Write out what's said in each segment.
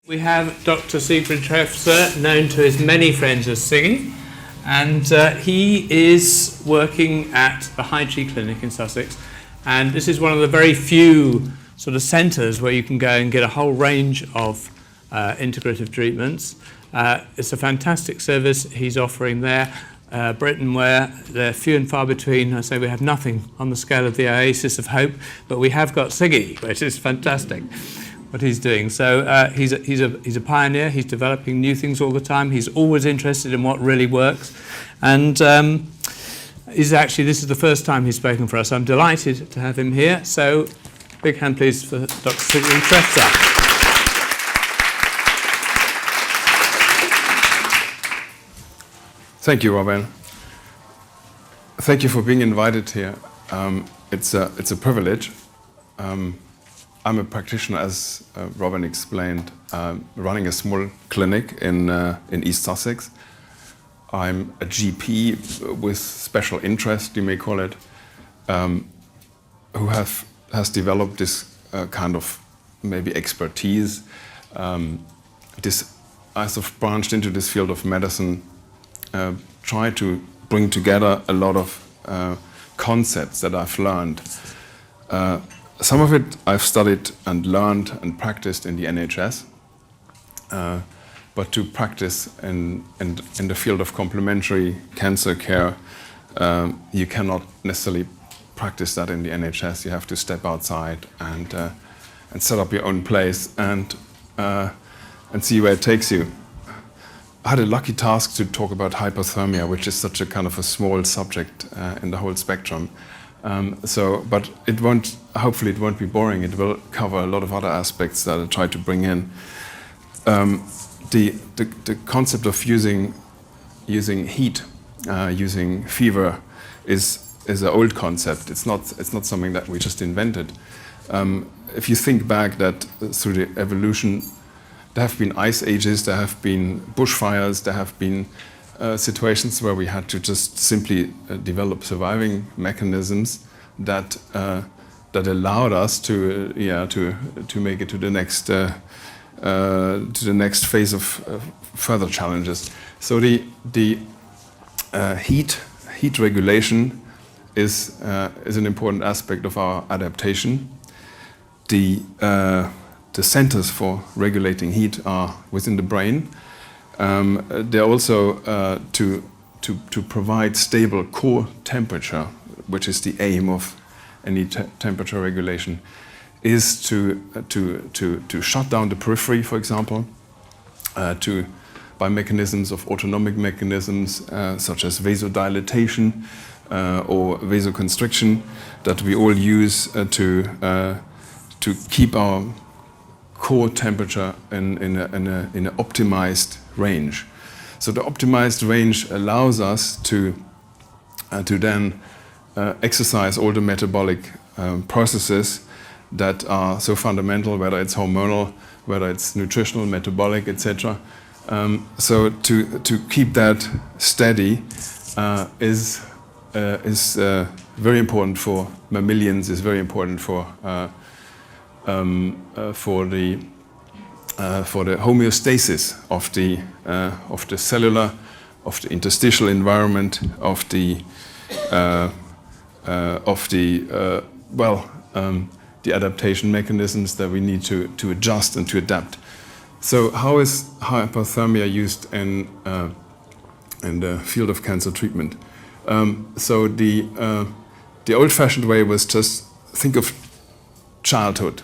We have Dr. Siegfried Trefzer, known to his many friends as Siggy, and he is working at the Hyperthermia clinic in Sussex, and this is one of the very few sort of centres where you can go and get a whole range of integrative treatments. It's a fantastic service he's offering there. Britain, where they're few and far between. I say we have nothing on the scale of the oasis of hope, but we have got Siggy, which is fantastic what he's doing. So he's a pioneer. He's developing new things all the time. He's always interested in what really works, and this is the first time he's spoken for us. I'm delighted to have him here. So big hand please for Dr. Siegfried Trefzer. Thank you, Robin. Thank you for being invited here. It's a privilege. I'm a practitioner, as Robin explained, running a small clinic in East Sussex. I'm a GP with special interest, you may call it, who has developed this kind of maybe expertise. I have branched into this field of medicine. Try to bring together a lot of concepts that I've learned. Some of it I've studied and learned and practiced in the NHS, but to practice in the field of complementary cancer care, you cannot necessarily practice that in the NHS. You have to step outside and set up your own place and see where it takes you. I had a lucky task to talk about hyperthermia, which is such a kind of a small subject in the whole spectrum. But hopefully it won't be boring. It will cover a lot of other aspects that I try to bring in. The concept of using heat, using fever, is an old concept. It's not something that we just invented. If you think back that through the evolution, there have been ice ages, there have been bushfires, there have been situations where we had to just simply develop surviving mechanisms that allowed us to make it to the next phase of further challenges. So the heat regulation is an important aspect of our adaptation. The centers for regulating heat are within the brain. They're also to provide stable core temperature, which is the aim of any temperature regulation, is to shut down the periphery, for example, by mechanisms of autonomic mechanisms such as vasodilatation or vasoconstriction that we all use to keep our core temperature in an optimized range. So the optimized range allows us to then exercise all the metabolic processes that are so fundamental, whether it's hormonal, whether it's nutritional, metabolic, etc. So to keep that steady is very important for mammalians. Is very important for the homeostasis of the cellular, of the interstitial environment, of the adaptation mechanisms that we need to adjust and to adapt. So how is hyperthermia used in the field of cancer treatment? So the old-fashioned way was just think of childhood.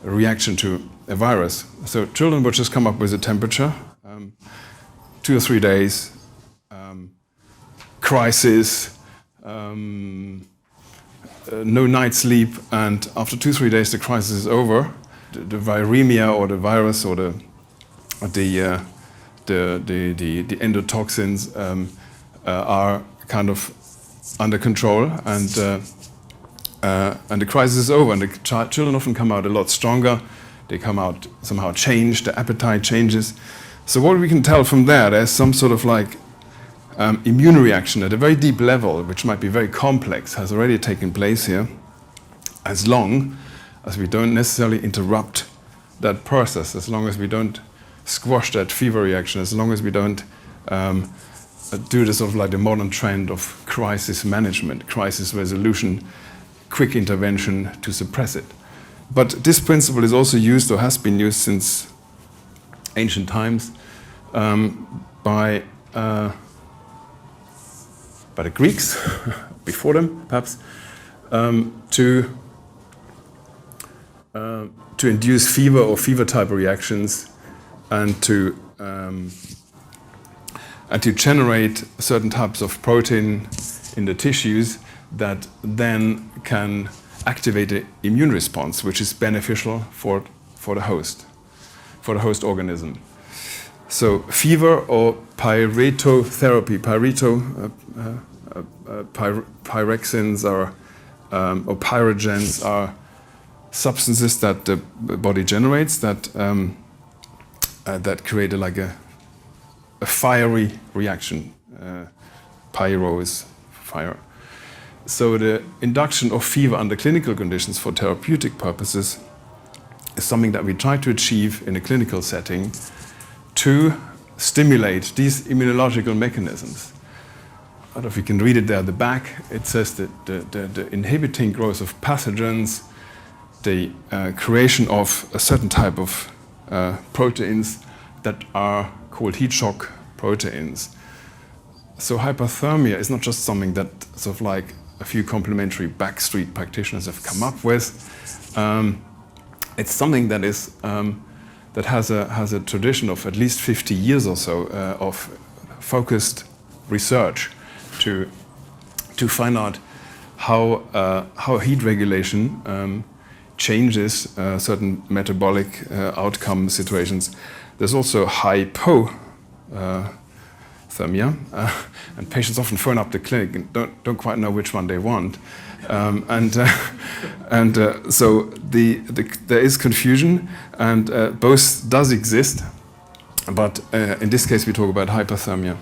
A reaction to a virus. So children would just come up with a temperature, 2 or 3 days, crisis, no night sleep, and after 2 or 3 days the crisis is over. The viremia or the virus or the endotoxins are kind of under control, and the crisis is over, and the children often come out a lot stronger. They come out somehow changed, the appetite changes. So what we can tell from there's some sort of like immune reaction at a very deep level, which might be very complex, has already taken place here, as long as we don't necessarily interrupt that process, as long as we don't squash that fever reaction, as long as we don't do the sort of like the modern trend of crisis management, crisis resolution, quick intervention to suppress it. But this principle is also used, or has been used since ancient times, by the Greeks, before them perhaps, to induce fever or fever-type reactions, and to generate certain types of protein in the tissues that then can activate the immune response, which is beneficial for the host organism. So fever or pyrothrapy, pyrexins or pyrogens are substances that the body generates that create a fiery reaction. Pyro is fire. So the induction of fever under clinical conditions for therapeutic purposes is something that we try to achieve in a clinical setting to stimulate these immunological mechanisms. I don't know if you can read it there at the back. It says that the inhibiting growth of pathogens, the creation of a certain type of proteins that are called heat shock proteins. So hyperthermia is not just something that sort of like a few complementary backstreet practitioners have come up with. It's something that is that has a tradition of at least 50 years or so of focused research to find out how heat regulation changes certain metabolic outcome situations. There's also hypothermia, and patients often phone up the clinic and don't quite know which one they want, so there is confusion, and both does exist, but in this case we talk about hyperthermia.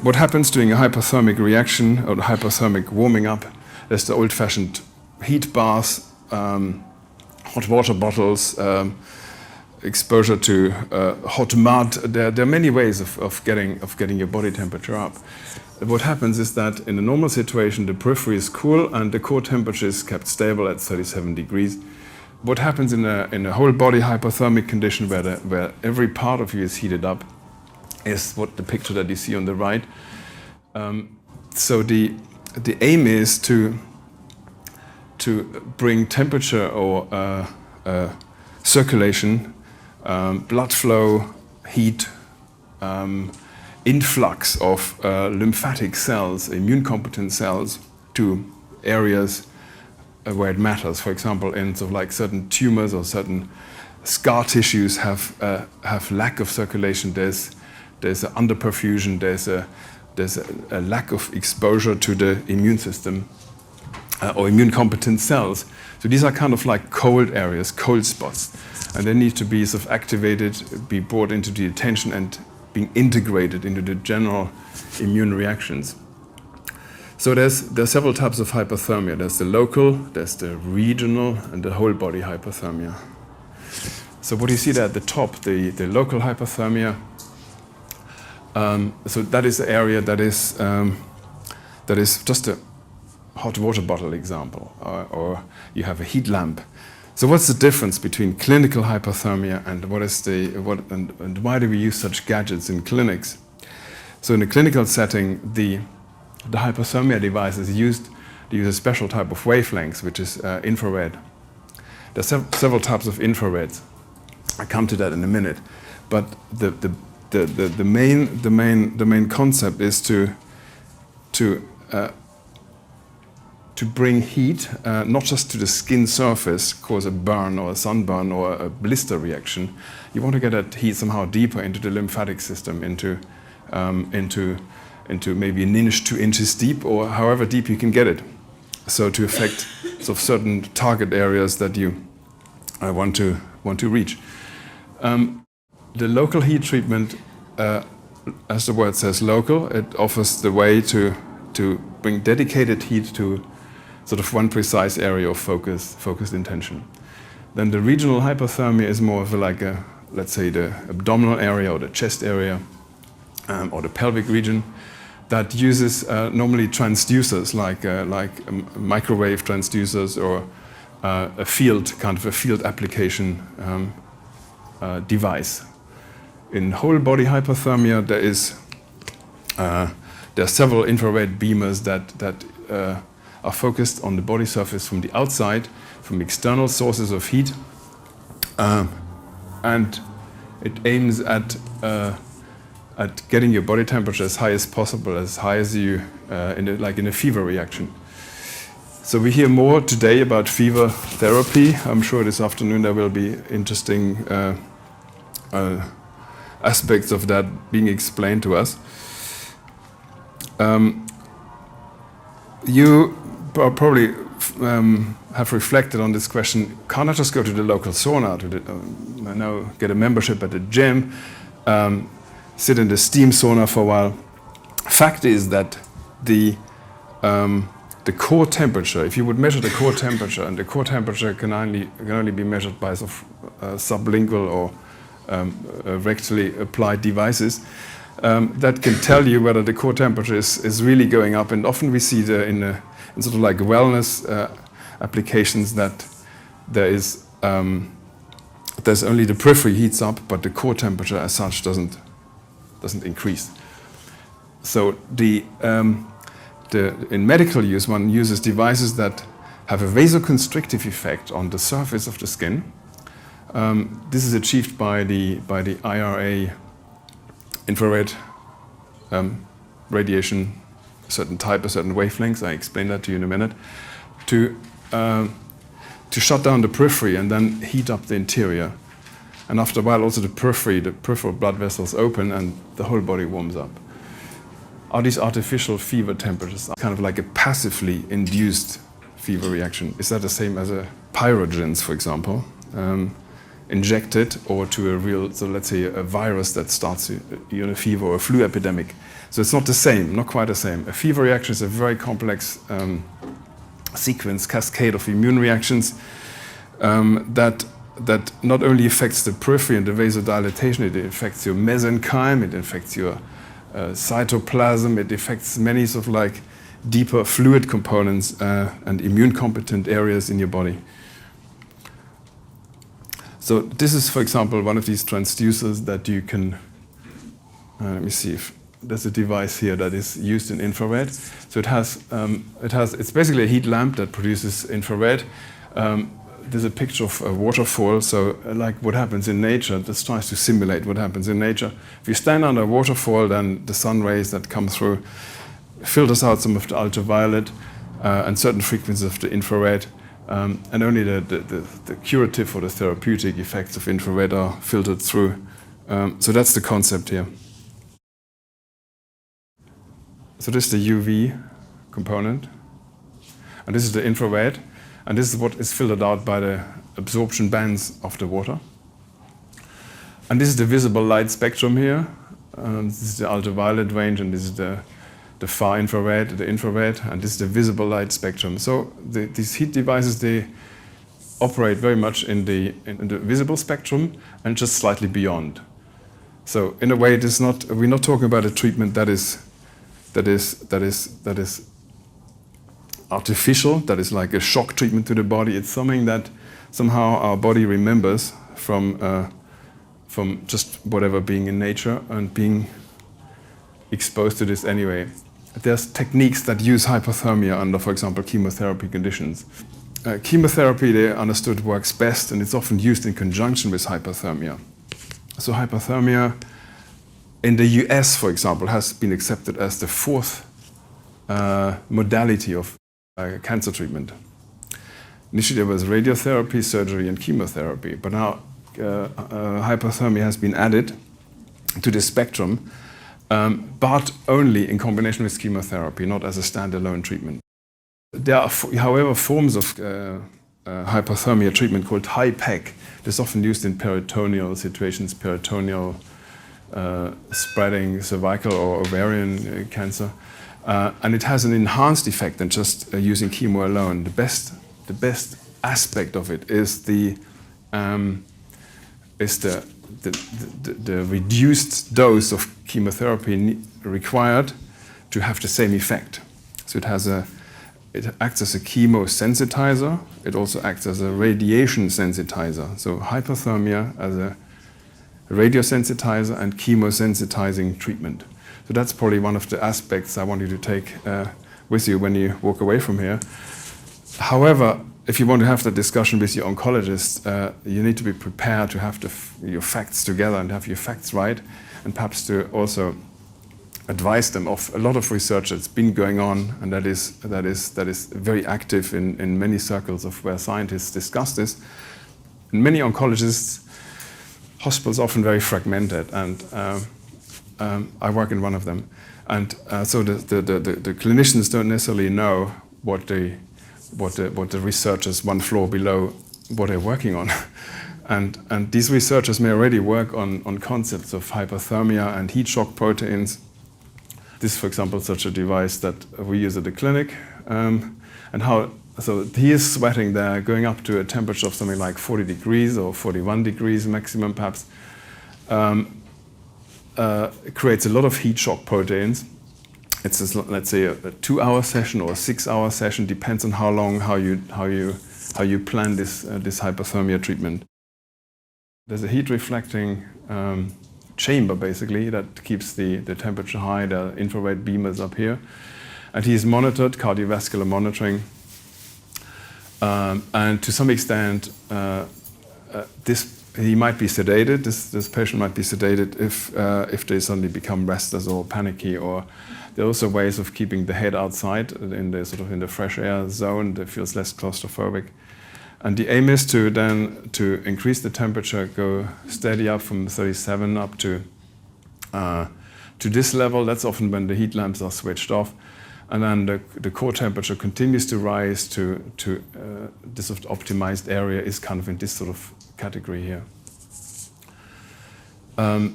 What happens during a hyperthermic reaction or hyperthermic warming up? There's the old-fashioned heat baths, hot water bottles, exposure to hot mud. There are many ways of getting your body temperature up. What happens is that in a normal situation, the periphery is cool and the core temperature is kept stable at 37 degrees. What happens in a whole body hypothermic condition where every part of you is heated up is what the picture that you see on the right. So the aim is to bring temperature or circulation, blood flow, heat, influx of lymphatic cells, immune competent cells, to areas where it matters. For example, in sort of like certain tumors or certain scar tissues have lack of circulation. There's an underperfusion. There's a lack of exposure to the immune system or immune competent cells. So these are kind of like cold areas, cold spots, and they need to be sort of activated, be brought into the attention, and being integrated into the general immune reactions. So there's several types of hyperthermia. There's the local, there's the regional, and the whole body hyperthermia. So what you see there at the top, the local hyperthermia. So that is the area that is just a hot water bottle example, or you have a heat lamp. So what's the difference between clinical hyperthermia and and why do we use such gadgets in clinics? So in a clinical setting, the hyperthermia device is used to use a special type of wavelengths, which is infrared. There's several types of infrareds. I come to that in a minute, but the main concept is to bring heat, not just to the skin surface, cause a burn or a sunburn or a blister reaction. You want to get that heat somehow deeper into the lymphatic system, into maybe an inch, 2 inches deep, or however deep you can get it. So to affect sort of certain target areas that you want to reach. The local heat treatment, as the word says, local, it offers the way to bring dedicated heat to sort of one precise area of focused intention. Then the regional hyperthermia is more of like a, let's say, the abdominal area or the chest area or the pelvic region that uses normally transducers like microwave transducers or a field application device. In whole body hyperthermia, there are several infrared beamers that are focused on the body surface from the outside, from external sources of heat, and it aims at getting your body temperature as high as possible, as high as you in a fever reaction. So we hear more today about fever therapy. I'm sure this afternoon there will be interesting aspects of that being explained to us. You probably have reflected on this question, can't I just go to the local sauna, get a membership at the gym, sit in the steam sauna for a while? Fact is that the core temperature, if you would measure the core temperature, and the core temperature can only be measured by sublingual or rectally applied devices, that can tell you whether the core temperature is really going up. And often we see in sort of like wellness applications that there's only the periphery heats up, but the core temperature as such doesn't increase. So in medical use, one uses devices that have a vasoconstrictive effect on the surface of the skin. This is achieved by the IRA infrared radiation, a certain type, a certain wavelengths. I explain that to you in a minute. To shut down the periphery and then heat up the interior. And after a while, also the peripheral blood vessels open and the whole body warms up. Are these artificial fever temperatures kind of like a passively induced fever reaction? Is that the same as a pyrogens, for example, injected, or to a real, so let's say a virus that starts a fever or a flu epidemic? So it's not the same, not quite the same. A fever reaction is a very complex cascade of immune reactions that not only affects the periphery and the vasodilatation, it affects your mesenchyme, it affects your cytoplasm, it affects many sort of like deeper fluid components and immune competent areas in your body. So this is, for example, one of these transducers that you can, let me see if there's a device here that is used in infrared. So it's basically a heat lamp that produces infrared. There's a picture of a waterfall, so like what happens in nature, this tries to simulate what happens in nature. If you stand under a waterfall, then the sun rays that come through filters out some of the ultraviolet and certain frequencies of the infrared, and only the curative or the therapeutic effects of infrared are filtered through. So that's the concept here. So this is the UV component, and this is the infrared. And this is what is filtered out by the absorption bands of the water. And this is the visible light spectrum here. This is the ultraviolet range, and this is the far infrared, the infrared, and this is the visible light spectrum. So these heat devices, they operate very much in the visible spectrum and just slightly beyond. So in a way, we're not talking about a treatment that is artificial, that is like a shock treatment to the body. It's something that somehow our body remembers from just whatever being in nature and being exposed to this anyway. There's techniques that use hyperthermia under, for example, chemotherapy conditions. Chemotherapy, they understood, works best, and it's often used in conjunction with hyperthermia. So hyperthermia in the US, for example, has been accepted as the fourth modality of cancer treatment. Initially there was radiotherapy, surgery, and chemotherapy, but now hyperthermia has been added to the spectrum, but only in combination with chemotherapy, not as a standalone treatment. There are, however, forms of hyperthermia treatment called HIPEC. This is often used in peritoneal situations, peritoneal spreading cervical or ovarian cancer. And it has an enhanced effect than just using chemo alone. The best aspect of it is the is the reduced dose of chemotherapy required to have the same effect. So it acts as a chemosensitizer. It also acts as a radiation sensitizer. So hyperthermia as a radiosensitizer and chemosensitizing treatment. So that's probably one of the aspects I want you to take with you when you walk away from here. However, if you want to have that discussion with your oncologist, you need to be prepared to have your facts together and have your facts right, and perhaps to also advise them of a lot of research that's been going on, and that is very active in many circles of where scientists discuss this. In many oncologists, hospitals are often very fragmented, and I work in one of them, and so the clinicians don't necessarily know what the researchers one floor below what they're working on. And these researchers may already work on concepts of hyperthermia and heat shock proteins. This is, for example, such a device that we use at the clinic. So he is sweating there, going up to a temperature of something like 40 degrees or 41 degrees maximum perhaps. It creates a lot of heat shock proteins. It's let's say a 2-hour session or a 6-hour session, depends on how long, how you plan this hyperthermia treatment. There's a heat reflecting chamber basically that keeps the temperature high. There are infrared beamers up here, and he is monitored, cardiovascular monitoring, and to some extent he might be sedated. This patient might be sedated if they suddenly become restless or panicky, or there are also ways of keeping the head outside in the fresh air zone that feels less claustrophobic. And the aim is to increase the temperature, go steady up from 37 up to this level. That's often when the heat lamps are switched off. And then the core temperature continues to rise to this sort of optimized area is kind of in this sort of category here.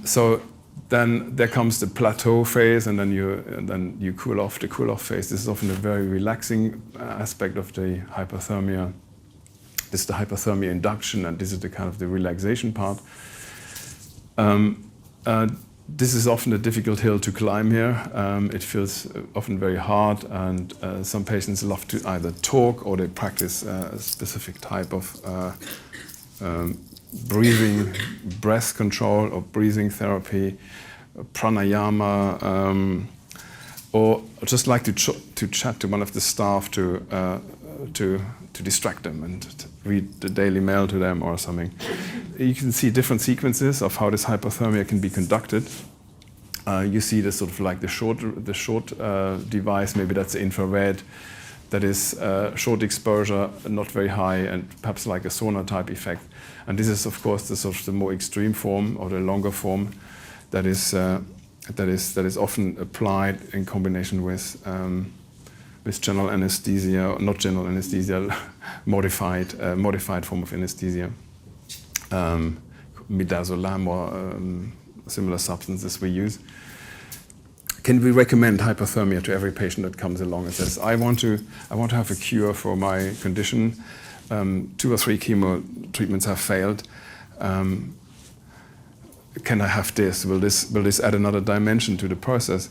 So then there comes the plateau phase, and then you cool off. The cool off phase. This is often a very relaxing aspect of the hyperthermia. This is the hyperthermia induction, and this is the kind of the relaxation part. This is often a difficult hill to climb here. It feels often very hard, and some patients love to either talk or they practice a specific type of breathing, breath control or breathing therapy, pranayama, or just like to chat to one of the staff to distract them and read the Daily Mail to them or something. You can see different sequences of how this hyperthermia can be conducted. You see the sort of like the short device, maybe that's infrared, that is short exposure, not very high, and perhaps like a sauna type effect. And this is, of course, the sort of the more extreme form or the longer form that is often applied in combination with general anesthesia, not general anesthesia, modified form of anesthesia, midazolam or similar substances we use. Can we recommend hyperthermia to every patient that comes along and says, I want to have a cure for my condition. 2 or 3 chemo treatments have failed. Can I have this? Will this add another dimension to the process?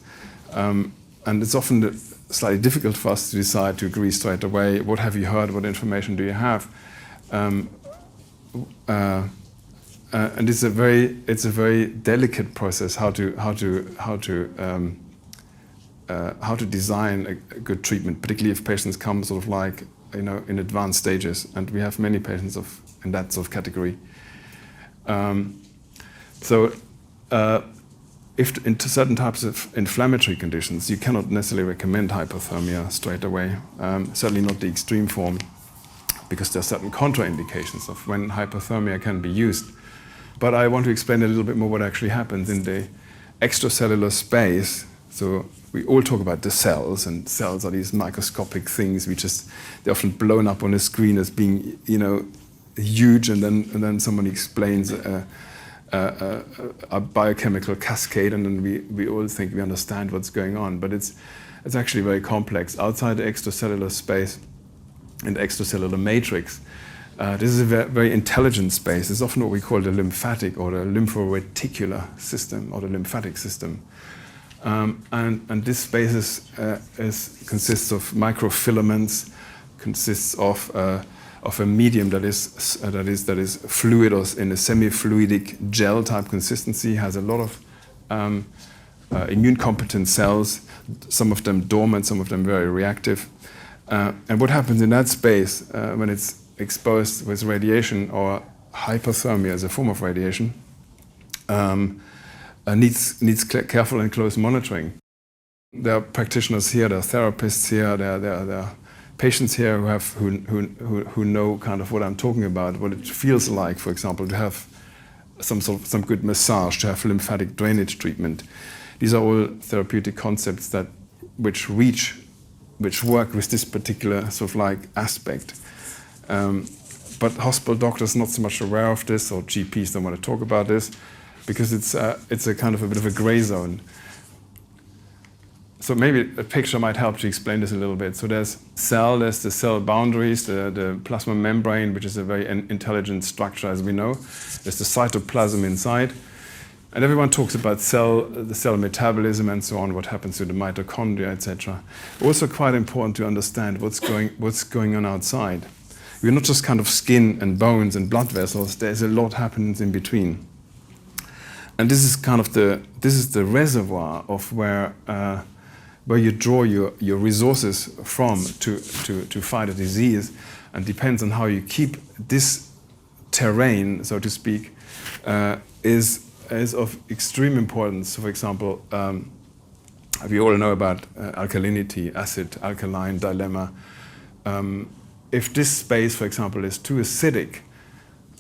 And it's often slightly difficult for us to decide, to agree straight away. What have you heard? What information do you have? And it's a very delicate process how to design a good treatment, particularly if patients come sort of like in advanced stages, and we have many patients in that sort of category. If into certain types of inflammatory conditions, you cannot necessarily recommend hyperthermia straight away. Certainly not the extreme form, because there are certain contraindications of when hyperthermia can be used. But I want to explain a little bit more what actually happens in the extracellular space. So we all talk about the cells, and cells are these microscopic things. They're often blown up on a screen as being, huge, and then someone explains a biochemical cascade, and then we all think we understand what's going on. But it's actually very complex. Outside the extracellular space and extracellular matrix, This is a very intelligent space. It's often what we call the lymphatic or the lymphoreticular system or the lymphatic system. And this space consists of microfilaments, consists of a medium that is fluid or in a semi-fluidic gel type consistency, has a lot of immune competent cells, some of them dormant, some of them very reactive. And what happens in that space when it's exposed with radiation or hyperthermia as a form of radiation needs careful and close monitoring. There are practitioners here, there are therapists here, there are patients here who know kind of what I'm talking about, what it feels like, for example, to have some good massage, to have lymphatic drainage treatment. These are all therapeutic concepts which work with this particular sort of like aspect. But hospital doctors not so much aware of this, or GPs don't want to talk about this, because it's a kind of a bit of a gray zone. So maybe a picture might help to explain this a little bit. So there's the cell boundaries, the plasma membrane, which is a very intelligent structure, as we know. There's the cytoplasm inside. And everyone talks about the cell metabolism and so on, what happens to the mitochondria, etc. Also quite important to understand what's going on outside. We're not just kind of skin and bones and blood vessels. There's a lot happens in between. And this is kind of the reservoir of where you draw your resources from to fight a disease, and depends on how you keep this terrain, so to speak, is of extreme importance. So, for example, we all know about alkalinity, acid-alkaline dilemma. If this space, for example, is too acidic,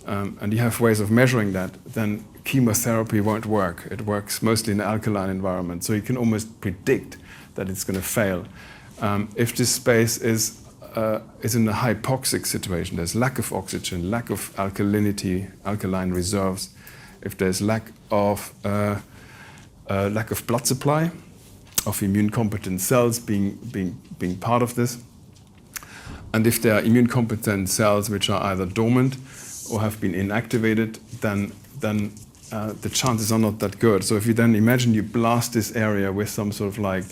and you have ways of measuring that, then chemotherapy won't work. It works mostly in an alkaline environment, so you can almost predict that it's going to fail. If this space is in a hypoxic situation, there's lack of oxygen, lack of alkalinity, alkaline reserves. If there's lack of blood supply, of immune competent cells being part of this, and if there are immune competent cells which are either dormant or have been inactivated, then the chances are not that good. So if you then imagine you blast this area with some sort of like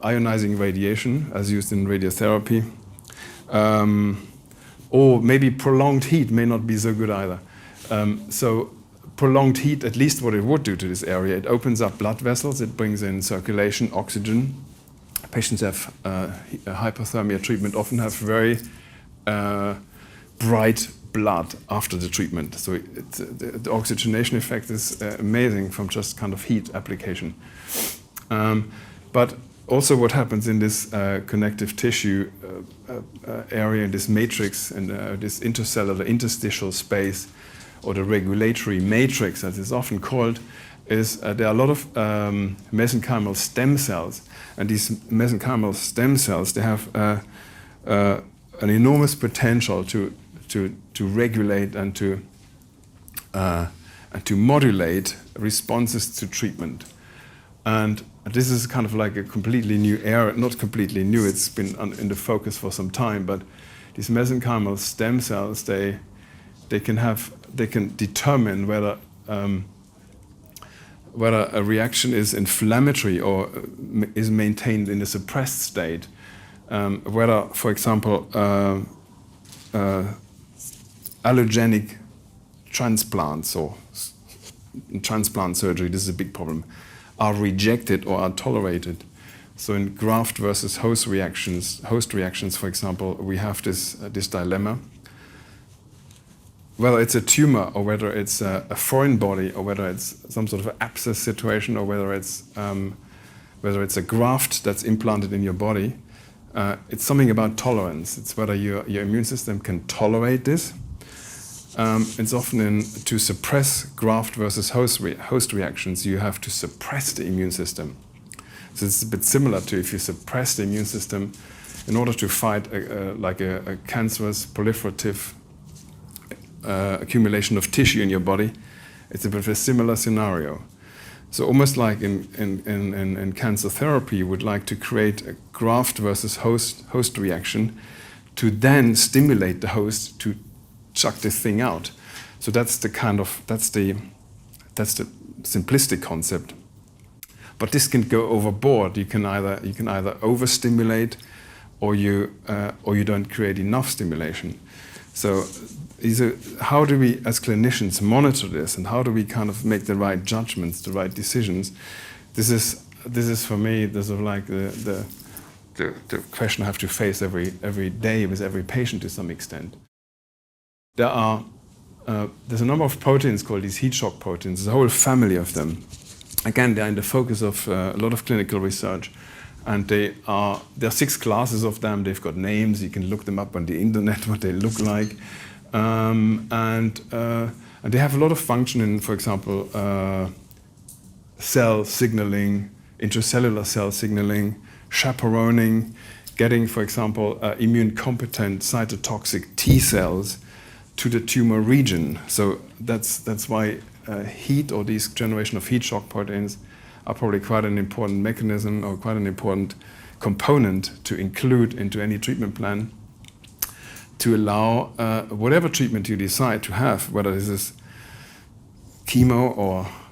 ionizing radiation, as used in radiotherapy, or maybe prolonged heat may not be so good either. So prolonged heat, at least what it would do to this area, it opens up blood vessels, it brings in circulation, oxygen. Patients have hyperthermia treatment often have very bright blood after the treatment. So the oxygenation effect is amazing from just kind of heat application. But also what happens in this connective tissue area, this matrix and this intercellular interstitial space, or the regulatory matrix as it's often called, is there are a lot of mesenchymal stem cells. And these mesenchymal stem cells, they have an enormous potential to regulate and to modulate responses to treatment. And this is kind of like a completely new area, not completely new, it's been in the focus for some time, but these mesenchymal stem cells, they can determine whether a reaction is inflammatory or is maintained in a suppressed state. Whether, for example, allogenic transplants or transplant surgery, this is a big problem, are rejected or are tolerated. So in graft versus host reactions, for example, we have this dilemma. Whether it's a tumor or whether it's a foreign body or whether it's some sort of an abscess situation or whether it's a graft that's implanted in your body, it's something about tolerance. It's whether your immune system can tolerate this. It's often to suppress graft versus host reactions, you have to suppress the immune system. So it's a bit similar to if you suppress the immune system in order to fight a cancerous proliferative accumulation of tissue in your body. It's a bit of a similar scenario. So almost like in cancer therapy, you would like to create a graft versus host reaction to then stimulate the host to chuck this thing out. So that's the simplistic concept. But this can go overboard. You can either overstimulate, or you don't create enough stimulation. So how do we, as clinicians, monitor this, and how do we kind of make the right judgments, the right decisions? This is for me, this is like the question I have to face every day with every patient to some extent. There's a number of proteins called these heat shock proteins. There's a whole family of them. Again, they're in the focus of a lot of clinical research, and there are 6 classes of them. They've got names. You can look them up on the internet, what they look like, and they have a lot of function in, for example, cell signaling, intracellular cell signaling, chaperoning, getting, for example, immune competent cytotoxic T cells to the tumor region. So that's why heat, or these generation of heat shock proteins, are probably quite an important mechanism, or quite an important component to include into any treatment plan, to allow whatever treatment you decide to have, whether this is chemo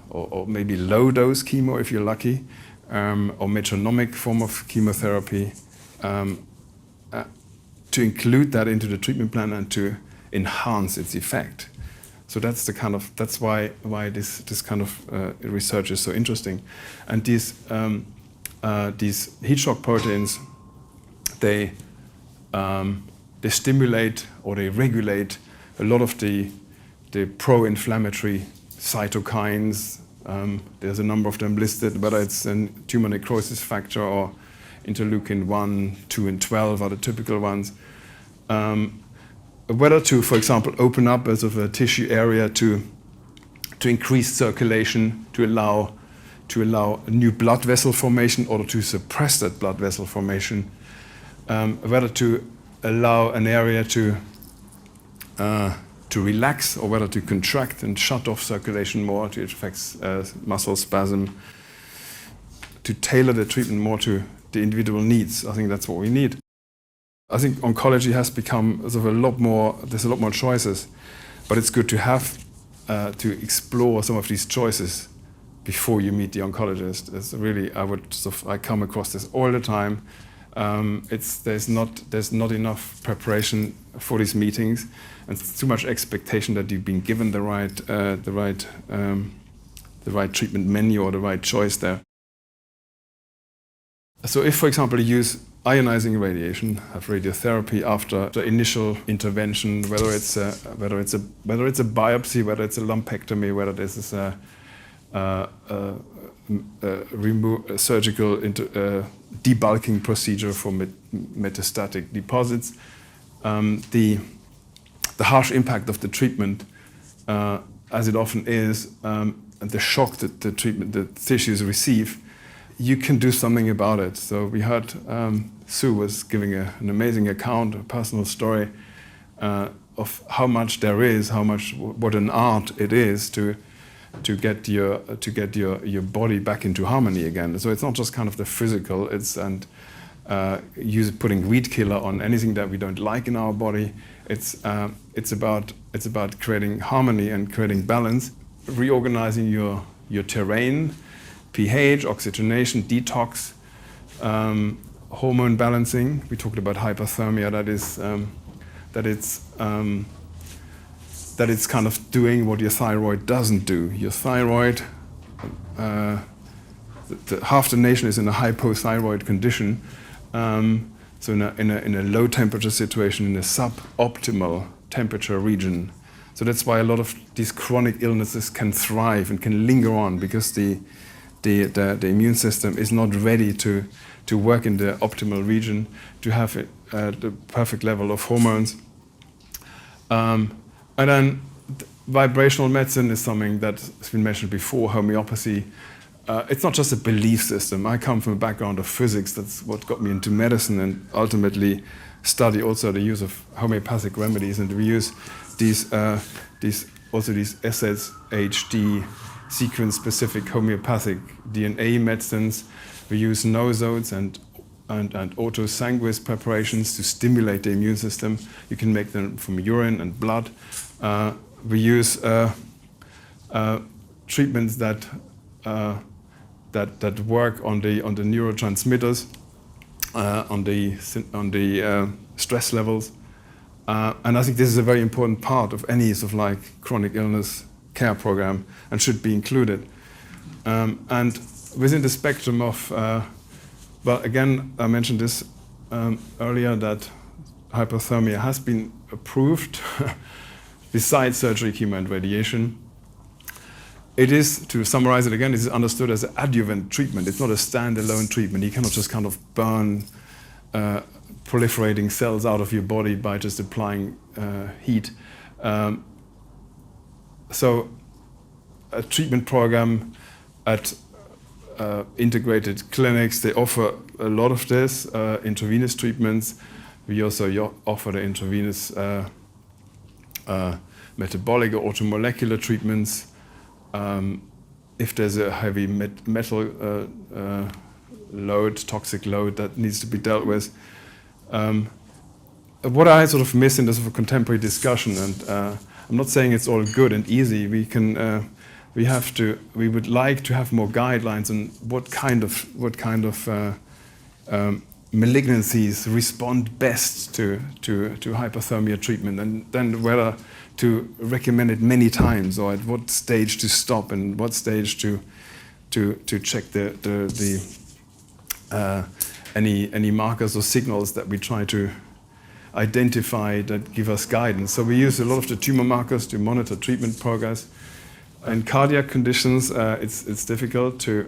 or maybe low dose chemo if you're lucky, or metronomic form of chemotherapy, to include that into the treatment plan and to enhance its effect. So that's why this kind of research is so interesting. And these heat shock proteins, they stimulate, or they regulate a lot of the pro-inflammatory cytokines. There's a number of them listed, whether it's a tumor necrosis factor or interleukin 1, 2, and 12 are the typical ones. Whether to, for example, open up as of a tissue area to increase circulation, to allow new blood vessel formation, or to suppress that blood vessel formation, whether to allow an area to relax, or whether to contract and shut off circulation more, to affect muscle spasm, to tailor the treatment more to the individual needs. I think that's what we need. I think oncology has become sort of there's a lot more choices, but it's good to have to explore some of these choices before you meet the oncologist. It's really, I come across this all the time. There's not enough preparation for these meetings, and it's too much expectation that you've been given the right treatment menu or the right choice there. So if, for example, you use ionizing radiation, have radiotherapy after the initial intervention, whether it's a biopsy, whether it's a lumpectomy, whether this is a surgical debulking procedure for metastatic deposits, the harsh impact of the treatment, as it often is, and the shock that the tissues receive, you can do something about it. So we heard Sue was giving an amazing account, a personal story of how much there is, what an art it is to get your body back into harmony again. So it's not just kind of the physical. Putting weed killer on anything that we don't like in our body. It's about creating harmony and creating balance, reorganizing your terrain. pH, oxygenation, detox, hormone balancing. We talked about hyperthermia. That it's kind of doing what your thyroid doesn't do. Your thyroid, half the nation is in a hypothyroid condition. So in a low temperature situation, in a suboptimal temperature region. So that's why a lot of these chronic illnesses can thrive and can linger on, because the immune system is not ready to work in the optimal region, to have the perfect level of hormones. And then vibrational medicine is something that's been mentioned before, homeopathy. It's not just a belief system. I come from a background of physics. That's what got me into medicine, and ultimately study also the use of homeopathic remedies. And we use these SSHD sequence-specific homeopathic DNA medicines. We use nosodes and and autosanguis preparations to stimulate the immune system. You can make them from urine and blood. We use treatments that work on the neurotransmitters, on the stress levels, and I think this is a very important part of any sort of like chronic illness care program and should be included. And within the spectrum of, well, again, I mentioned this earlier, that hyperthermia has been approved besides surgery, chemo, and radiation. It is, to summarize it again, it is understood as an adjuvant treatment. It's not a standalone treatment. You cannot just kind of burn proliferating cells out of your body by just applying heat. So a treatment program at integrated clinics, they offer a lot of this, intravenous treatments. We also offer the intravenous metabolic or automolecular treatments. If there's a heavy metal load, toxic load that needs to be dealt with. What I sort of miss in this sort of contemporary discussion, and I'm not saying it's all good and easy. We would like to have more guidelines on what kind of malignancies respond best to hyperthermia treatment, and then whether to recommend it many times, or at what stage to stop and what stage to check any markers or signals that we try to identify that give us guidance. So we use a lot of the tumor markers to monitor treatment progress. In cardiac conditions, it's difficult to.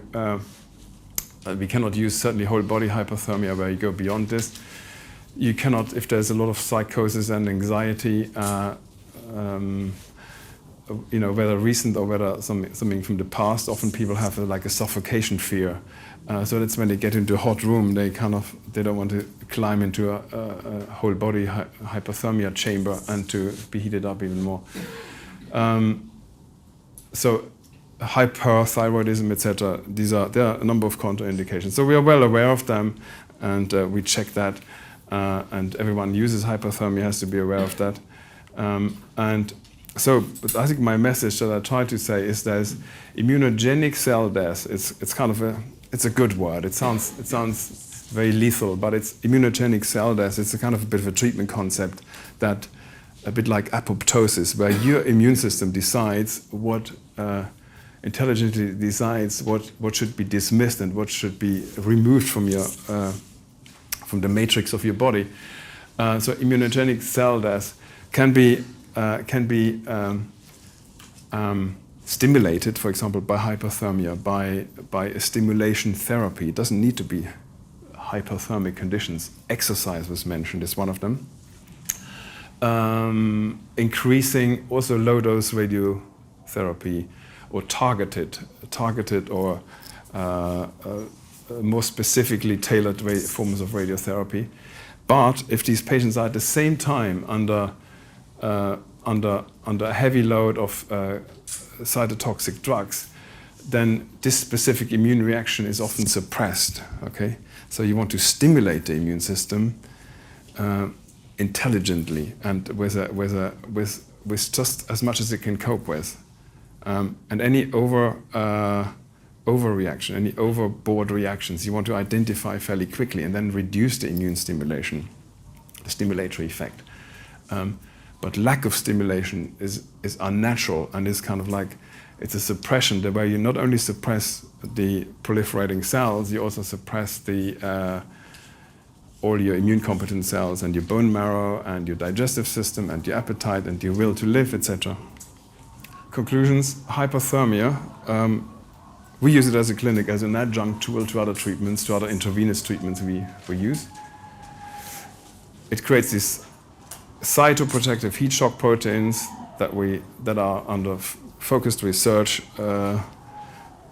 We cannot use certainly whole body hyperthermia where you go beyond this. You cannot, if there's a lot of psychosis and anxiety, whether recent or whether something from the past. Often people have like a suffocation fear. So that's when they get into a hot room, they don't want to climb into a whole body hyperthermia chamber and to be heated up even more. So hyperthyroidism, etc. There are a number of contraindications. So we are well aware of them, and we check that. And everyone uses hyperthermia has to be aware of that. But I think my message that I try to say is there's immunogenic cell death. It's a good word. It sounds very lethal, but it's immunogenic cell death. It's a kind of a bit of a treatment concept that, a bit like apoptosis, where your immune system decides intelligently decides what should be dismissed and what should be removed from the matrix of your body. So immunogenic cell death can be stimulated, for example, by hyperthermia, by a stimulation therapy. It doesn't need to be hyperthermic conditions. Exercise was mentioned as one of them. Increasing also low-dose radiotherapy, or targeted or more specifically tailored forms of radiotherapy. But if these patients are at the same time under a heavy load of cytotoxic drugs, then this specific immune reaction is often suppressed. Okay, so you want to stimulate the immune system intelligently and with just as much as it can cope with, and any overreaction, any overboard reactions, you want to identify fairly quickly and then reduce the immune stimulation, the stimulatory effect. But lack of stimulation is unnatural and is kind of like, it's a suppression where you not only suppress the proliferating cells, you also suppress all your immune competent cells and your bone marrow and your digestive system and your appetite and your will to live, etc. Conclusions: hyperthermia. We use it as a clinic as an adjunct tool to other treatments, to other intravenous treatments we use. It creates these cytoprotective heat shock proteins that are under focused research.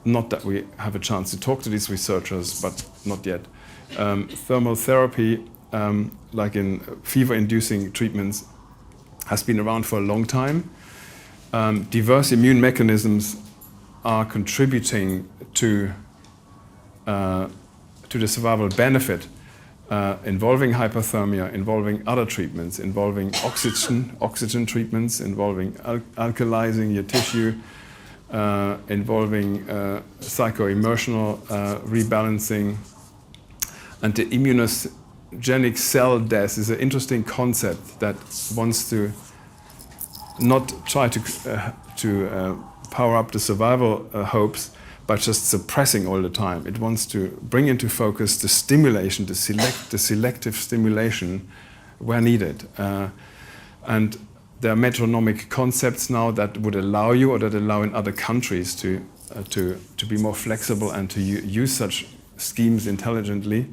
Not that we have a chance to talk to these researchers, but not yet. Thermal therapy, like in fever-inducing treatments, has been around for a long time. Diverse immune mechanisms are contributing to the survival benefit. involving hyperthermia, involving other treatments, involving oxygen treatments, involving alkalizing your tissue, involving psycho-emotional rebalancing. And the immunogenic cell death is an interesting concept that wants to not try to power up the survival hopes, but just suppressing all the time. It wants to bring into focus the stimulation, the selective stimulation where needed. And there are metronomic concepts now that would allow you, or that allow in other countries to be more flexible and to use such schemes intelligently.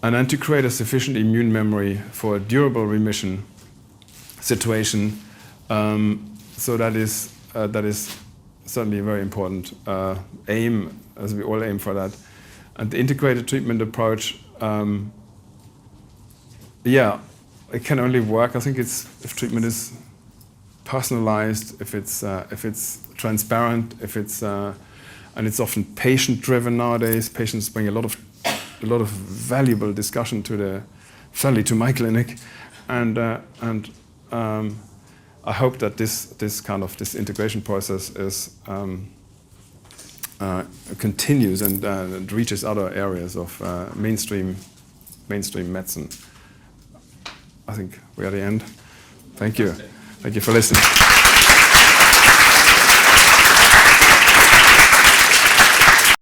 And then to create a sufficient immune memory for a durable remission situation. So that is certainly a very important aim, as we all aim for that. And the integrated treatment approach, it can only work. I think if treatment is personalized, if it's transparent, and it's often patient-driven nowadays. Patients bring a lot of valuable discussion certainly to my clinic, and I hope that this integration process continues and reaches other areas of mainstream medicine. I think we're at the end. Thank you. Thank you for listening.